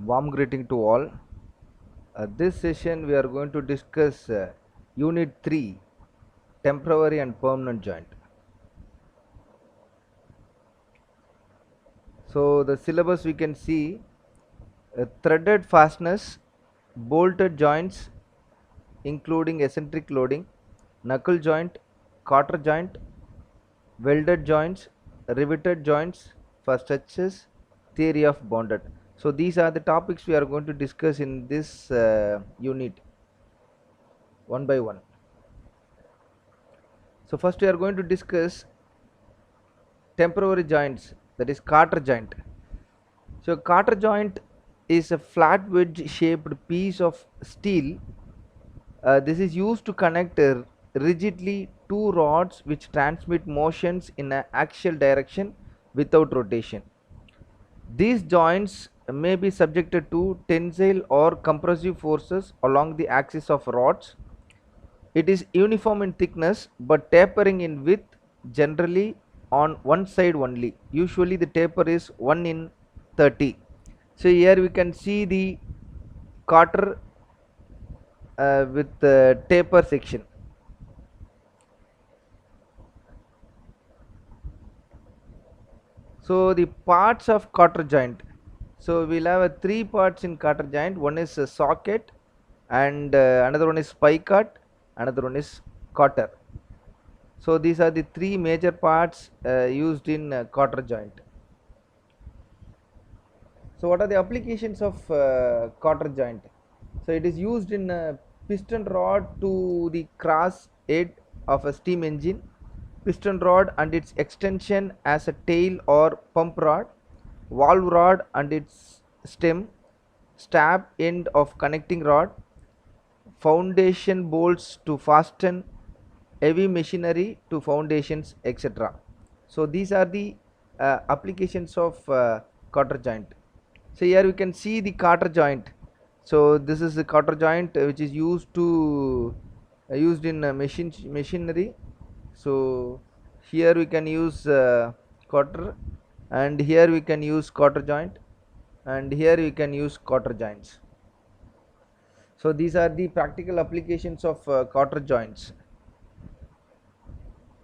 Warm greeting to all. This session we are going to discuss Unit 3, Temporary and Permanent Joint. So the syllabus we can see threaded fasteners, bolted joints including eccentric loading, knuckle joint, quarter joint, welded joints, riveted joints for stretches, theory of bonded. So these are the topics we are going to discuss in this unit one by one. So first we are going to discuss temporary joints, that is quarter joint. So quarter joint is a flat wedge shaped piece of steel. This is used to connect rigidly two rods which transmit motions in an axial direction without rotation. These joints may be subjected to tensile or compressive forces along the axis of rods. It is uniform in thickness but tapering in width, generally on one side only. Usually the taper is 1 in 30. So here we can see the quarter with the taper section. So the parts of quarter joint. So we'll have three parts in quarter joint. One is a socket, and another one is spigot, another one is quarter. So these are the three major parts used in quarter joint. So what are the applications of quarter joint? So it is used in a piston rod to the cross head of a steam engine, piston rod and its extension as a tail or pump rod, valve rod and its stem, stab end of connecting rod, foundation bolts to fasten heavy machinery to foundations, etc. So these are the applications of quarter joint. So here we can see the quarter joint. So this is the quarter joint which is used to used in machinery. So here we can use quarter, and here we can use quarter joint, and here we can use quarter joints. So these are the practical applications of quarter joints.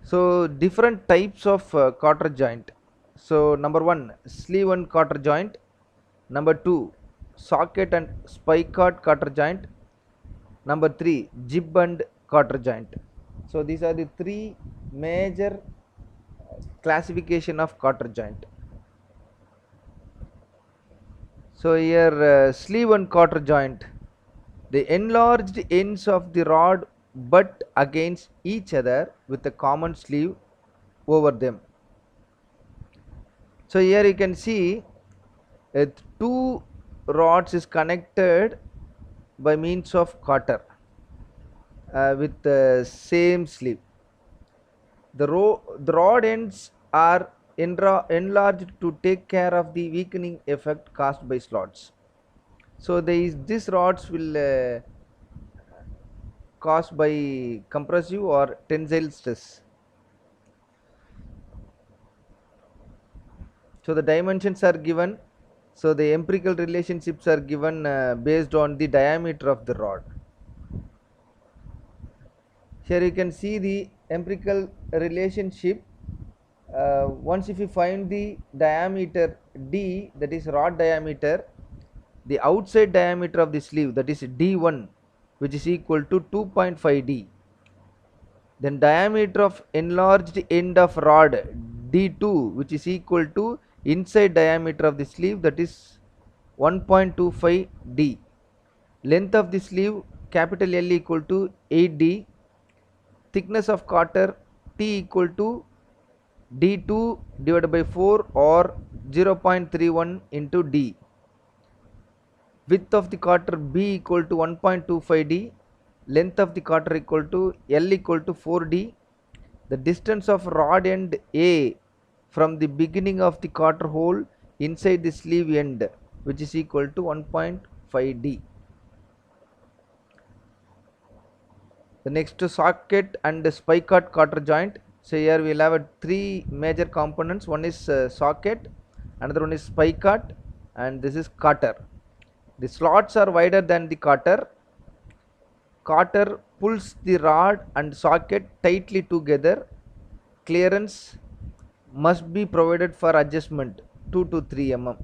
So different types of quarter joint. So number one, sleeve and quarter joint. Number two, socket and spigot quarter joint. Number three, jib and quarter joint. So these are the three major classification of quarter joint. So here sleeve and quarter joint. The enlarged ends of the rod butt against each other with a common sleeve over them. So here you can see two rods is connected by means of quarter with the same sleeve. The rod ends are enlarged to take care of the weakening effect caused by slots. So these rods will caused by compressive or tensile stress. So the dimensions are given. So the empirical relationships are given based on the diameter of the rod. Here you can see the empirical relationship. Once if you find the diameter D, that is rod diameter, the outside diameter of the sleeve, that is D1, which is equal to 2.5 D. Then diameter of enlarged end of rod D2, which is equal to inside diameter of the sleeve, that is 1.25 D. Length of the sleeve capital L equal to 8 D. Thickness of quarter T equal to D2 divided by 4 or 0.31 into D. Width of the quarter B equal to 1.25 D. Length of the quarter equal to L equal to 4 D. The distance of rod end A from the beginning of the quarter hole inside the sleeve end, which is equal to 1.5 D. The next socket and spigot quarter joint. So here we will have three major components. One is socket, another one is spigot, and this is quarter. The slots are wider than the cotter. Cotter pulls the rod and socket tightly together. Clearance must be provided for adjustment 2 to 3 mm.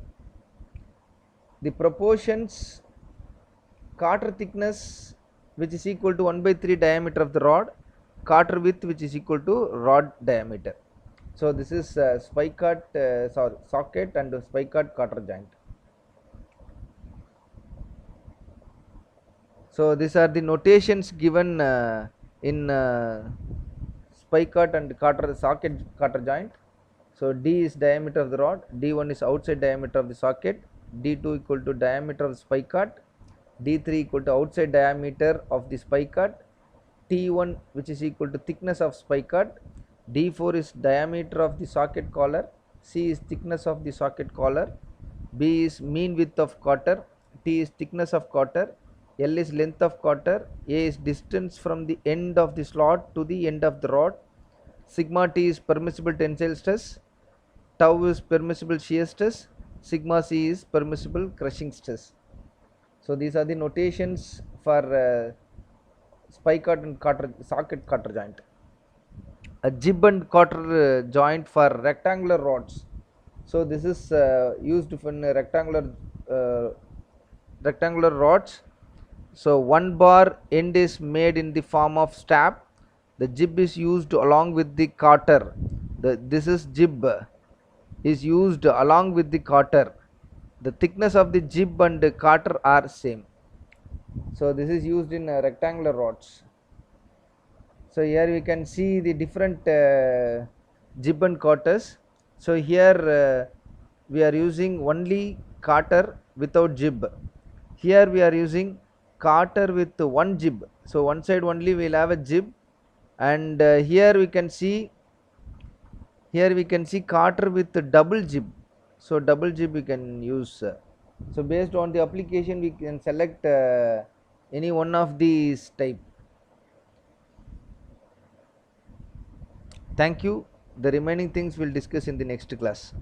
The proportions: cotter thickness which is equal to 1 by 3 diameter of the rod, cotter width which is equal to rod diameter. So this is spike-cut socket and spike-cut cotter joint. So these are the notations given in spike-cut and cotter socket cotter joint. So D is diameter of the rod, D1 is outside diameter of the socket, D2 equal to diameter of the spike-cut, D3 equal to outside diameter of the spike-cut, T1 which is equal to thickness of spike-cut, D4 is diameter of the socket collar, C is thickness of the socket collar, B is mean width of cotter, T is thickness of cotter, L is length of cotter, A is distance from the end of the slot to the end of the rod, sigma T is permissible tensile stress, tau is permissible shear stress, sigma C is permissible crushing stress. So these are the notations for spike-cut and socket cotter joint. A jib and cotter joint for rectangular rods. So this is used for rectangular rods. So one bar end is made in the form of stab. The jib is used along with the cotter. This is jib is used along with the cotter. The thickness of the jib and the cotter are same. So this is used in rectangular rods. So here we can see the different jib and cotters. So here we are using only cotter without jib. Here we are using cotter with one jib. So one side only we will have a jib, and here we can see cotter with double jib. So double jib we can use. So based on the application we can select any one of these type. Thank you. The remaining things we'll discuss in the next class.